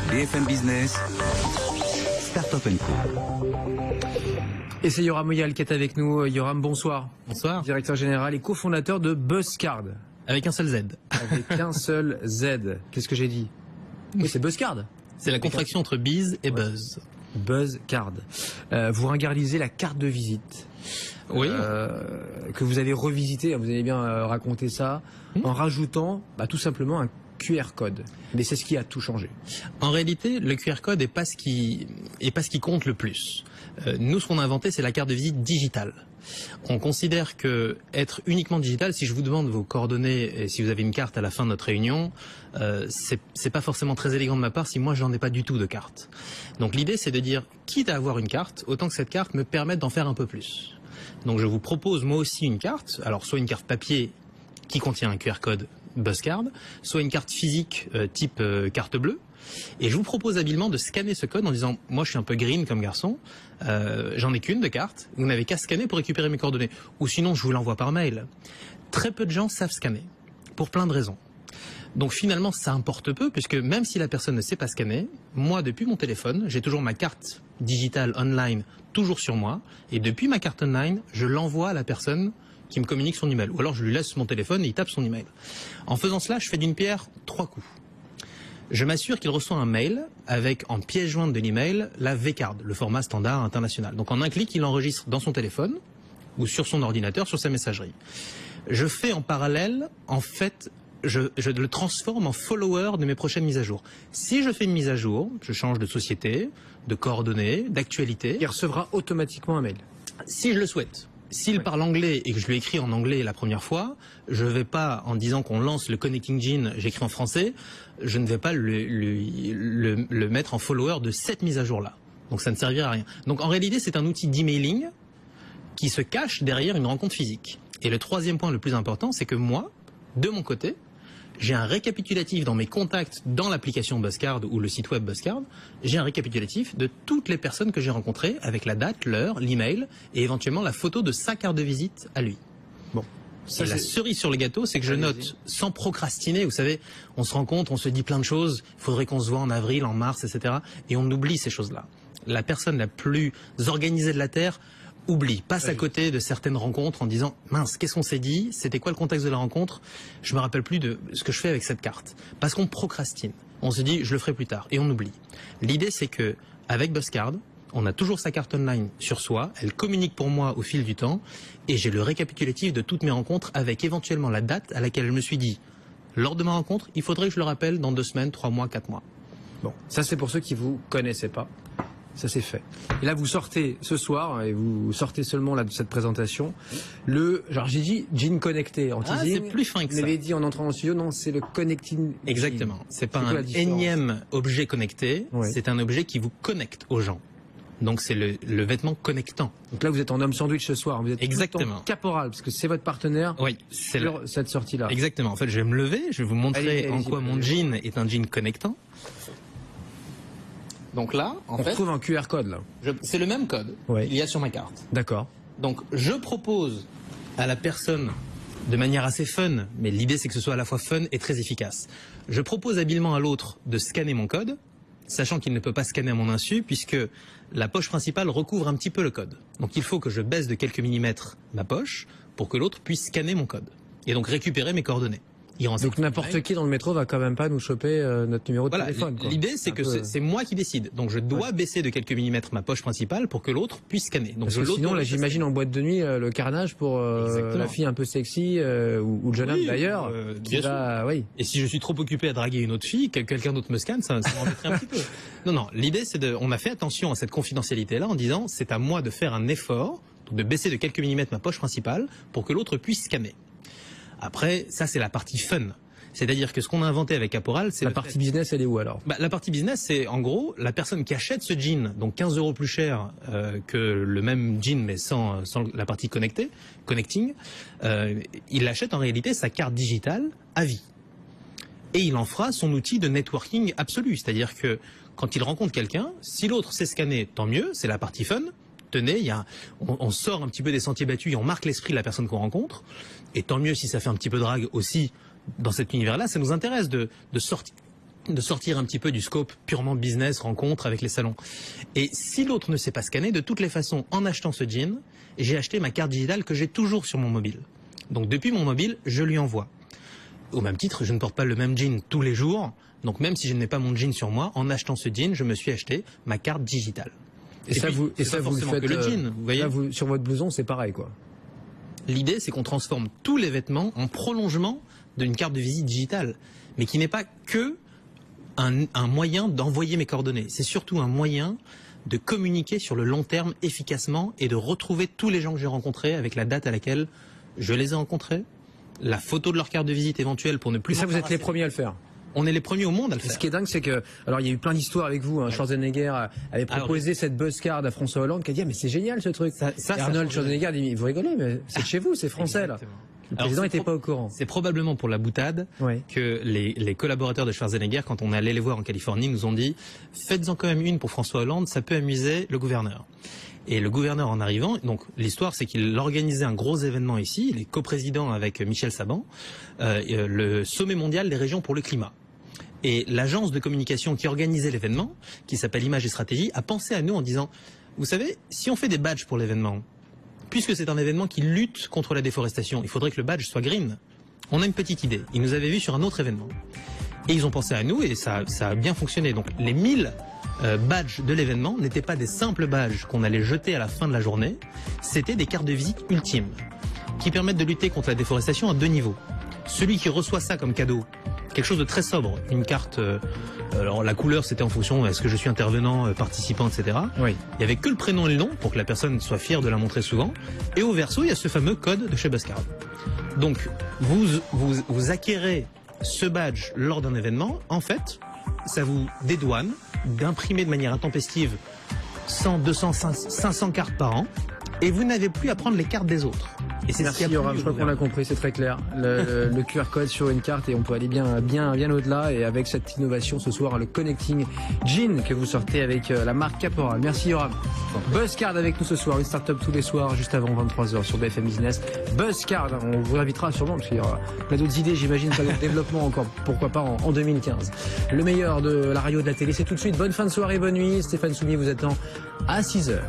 BFM Business, Startup & Co. Et c'est Yoram Moyal qui est avec nous. Yoram, bonsoir. Bonsoir. Directeur général et cofondateur de BuzzCard. Avec un seul Z. Avec un seul Z. Qu'est-ce que j'ai dit? Oui, c'est BuzzCard. C'est la contraction entre Biz et Buzz. BuzzCard. Vous ringardisez la carte de visite. Oui. Que vous avez revisité, vous avez bien raconté ça, en rajoutant tout simplement un QR code. Mais c'est ce qui a tout changé. En réalité, le QR code n'est pas ce qui compte le plus. Nous, ce qu'on a inventé, c'est la carte de visite digitale. On considère que être uniquement digital, si je vous demande vos coordonnées et si vous avez une carte à la fin de notre réunion, c'est pas forcément très élégant de ma part si moi j'en ai pas du tout de carte. Donc l'idée, c'est de dire, quitte à avoir une carte, autant que cette carte me permette d'en faire un peu plus. Donc je vous propose moi aussi une carte, alors soit une carte papier qui contient un QR code BuzzCard, soit une carte physique type carte bleue. Et je vous propose habilement de scanner ce code en disant, moi je suis un peu green comme garçon, j'en ai qu'une de carte, vous n'avez qu'à scanner pour récupérer mes coordonnées. Ou sinon je vous l'envoie par mail. Très peu de gens savent scanner, pour plein de raisons. Donc finalement ça importe peu, puisque même si la personne ne sait pas scanner, moi depuis mon téléphone, j'ai toujours ma carte digitale online toujours sur moi, et depuis ma carte online, je l'envoie à la personne qui me communique son email. Ou alors je lui laisse mon téléphone et il tape son email. En faisant cela, je fais d'une pierre 3 coups. Je m'assure qu'il reçoit un mail avec en pièce jointe de l'email la V-Card, le format standard international. Donc en un clic, il enregistre dans son téléphone ou sur son ordinateur, sur sa messagerie. Je fais en parallèle, en fait, je le transforme en follower de mes prochaines mises à jour. Si je fais une mise à jour, je change de société, de coordonnées, d'actualité. Il recevra automatiquement un mail. Si je le souhaite. S'il parle anglais et que je lui écris en anglais la première fois, je ne vais pas, en disant qu'on lance le Connecting Gene, j'écris en français, je ne vais pas le mettre en follower de cette mise à jour-là. Donc ça ne servira à rien. Donc en réalité, c'est un outil d'emailing qui se cache derrière une rencontre physique. Et le troisième point le plus important, c'est que moi, de mon côté, j'ai un récapitulatif dans mes contacts dans l'application BuzzCard ou le site web BuzzCard. J'ai un récapitulatif de toutes les personnes que j'ai rencontrées avec la date, l'heure, l'email et éventuellement la photo de sa carte de visite à lui. Bon. Et la cerise sur le gâteau, c'est que je note sans procrastiner. Vous savez, on se rencontre, on se dit plein de choses. Il faudrait qu'on se voit en avril, en mars, etc. Et on oublie ces choses-là. La personne la plus organisée de la Terre passe à côté de certaines rencontres en disant « Mince, qu'est-ce qu'on s'est dit? C'était quoi le contexte de la rencontre? Je me rappelle plus de ce que je fais avec cette carte. » Parce qu'on procrastine. On se dit « Je le ferai plus tard » et on oublie. L'idée, c'est que avec BuzzCard, on a toujours sa carte online sur soi, elle communique pour moi au fil du temps et j'ai le récapitulatif de toutes mes rencontres avec éventuellement la date à laquelle je me suis dit « Lors de ma rencontre, il faudrait que je le rappelle dans 2 semaines, 3 mois, 4 mois. » Bon, ça c'est pour ceux qui vous connaissaient pas. Ça c'est fait. Et là vous sortez ce soir, et vous sortez seulement là de cette présentation, genre j'ai dit jean connecté en teasing. C'est plus fin que ça. Vous l'avez dit en entrant en studio, non, c'est le connecting. Exactement. C'est pas un énième objet connecté, c'est un objet qui vous connecte aux gens. Donc c'est le vêtement connectant. Donc là vous êtes en homme sandwich ce soir, vous êtes exactement en caporal parce que c'est votre partenaire. Oui, c'est cette sortie là. Exactement. En fait, je vais me lever, je vais vous montrer en quoi mon jean est un jean connectant. Donc là, on retrouve un QR code là. C'est le même code qu'il y a sur ma carte. D'accord. Donc je propose à la personne de manière assez fun, mais l'idée c'est que ce soit à la fois fun et très efficace. Je propose habilement à l'autre de scanner mon code, sachant qu'il ne peut pas scanner à mon insu puisque la poche principale recouvre un petit peu le code. Donc il faut que je baisse de quelques millimètres ma poche pour que l'autre puisse scanner mon code et donc récupérer mes coordonnées. Donc n'importe qui dans le métro va quand même pas nous choper notre numéro de téléphone. L'idée c'est que c'est moi qui décide. Donc je dois baisser de quelques millimètres ma poche principale pour que l'autre puisse scanner. Donc sinon là j'imagine en boîte de nuit le carnage pour la fille un peu sexy ou le jeune homme d'ailleurs. Et si je suis trop occupé à draguer une autre fille, quelqu'un d'autre me scanne, ça m'embêterait un petit peu. Non, l'idée c'est on a fait attention à cette confidentialité là en disant c'est à moi de faire un effort, de baisser de quelques millimètres ma poche principale pour que l'autre puisse scanner. Après, ça c'est la partie fun. C'est-à-dire que ce qu'on a inventé avec Caporal, c'est... La partie business, elle est où alors? La partie business, c'est en gros, la personne qui achète ce jean, donc 15 € plus cher que le même jean, mais sans la partie connecting, il achète en réalité sa carte digitale à vie. Et il en fera son outil de networking absolu. C'est-à-dire que quand il rencontre quelqu'un, si l'autre sait scanner, tant mieux, c'est la partie fun. Tenez, on sort un petit peu des sentiers battus et on marque l'esprit de la personne qu'on rencontre. Et tant mieux si ça fait un petit peu drague aussi dans cet univers-là. Ça nous intéresse de sortir. de sortir un petit peu du scope purement business, rencontre avec les salons. Et si l'autre ne sait pas scanner, de toutes les façons, en achetant ce jean, j'ai acheté ma carte digitale que j'ai toujours sur mon mobile. Donc depuis mon mobile, je lui envoie. Au même titre, je ne porte pas le même jean tous les jours. Donc même si je n'ai pas mon jean sur moi, en achetant ce jean, je me suis acheté ma carte digitale. Et ça, puis, vous le faites que le jean, vous voyez. Là, sur votre blouson, c'est pareil, quoi. L'idée, c'est qu'on transforme tous les vêtements en prolongement d'une carte de visite digitale, mais qui n'est pas que un moyen d'envoyer mes coordonnées. C'est surtout un moyen de communiquer sur le long terme efficacement et de retrouver tous les gens que j'ai rencontrés avec la date à laquelle je les ai rencontrés, la photo de leur carte de visite éventuelle pour ne plus. Et ça, vous êtes les premiers à le faire. On est les premiers au monde à le faire. Ce qui est dingue, c'est que, alors il y a eu plein d'histoires avec vous. Schwarzenegger avait proposé cette buzz card à François Hollande, qui a dit mais c'est génial ce truc. Arnold Schwarzenegger dit vous rigolez, mais c'est de chez vous, c'est français là. Le président n'était pas au courant. C'est probablement pour la boutade que les collaborateurs de Schwarzenegger, quand on est allé les voir en Californie, nous ont dit faites-en quand même une pour François Hollande, ça peut amuser le gouverneur. Et le gouverneur en arrivant, donc l'histoire c'est qu'il organisait un gros événement ici, il est coprésident avec Michel Saban, le sommet mondial des régions pour le climat. Et l'agence de communication qui organisait l'événement, qui s'appelle Image et Stratégie, a pensé à nous en disant vous savez, si on fait des badges pour l'événement, puisque c'est un événement qui lutte contre la déforestation, il faudrait que le badge soit green. On a une petite idée. Ils nous avaient vus sur un autre événement. Et ils ont pensé à nous et ça a bien fonctionné. Donc les 1000 badges de l'événement n'étaient pas des simples badges qu'on allait jeter à la fin de la journée. C'était des cartes de visite ultimes qui permettent de lutter contre la déforestation à 2 niveaux. Celui qui reçoit ça comme cadeau, quelque chose de très sobre, une carte... alors la couleur c'était en fonction est-ce que je suis intervenant, participant, etc. Oui. Il n'y avait que le prénom et le nom pour que la personne soit fière de la montrer souvent. Et au verso il y a ce fameux code de chez Buzzcard. Donc vous acquérez ce badge lors d'un événement. En fait, ça vous dédouane d'imprimer de manière intempestive 100, 200, 500 cartes par an. Et vous n'avez plus à prendre les cartes des autres. Et c'est merci Yoram, je crois qu'on l'a compris, c'est très clair. Le QR code sur une carte et on peut aller bien au-delà. Et avec cette innovation ce soir, le Connecting Jean que vous sortez avec la marque Caporal. Merci Yoram. Buzzcard avec nous ce soir, une start-up tous les soirs, juste avant 23h sur BFM Business. Buzzcard, on vous invitera sûrement parce qu'il y aura plein d'autres idées, j'imagine, plein d'autres développements encore, pourquoi pas en 2015. Le meilleur de la radio, de la télé, c'est tout de suite. Bonne fin de soirée, bonne nuit. Stéphane Soumier vous attend à 6h.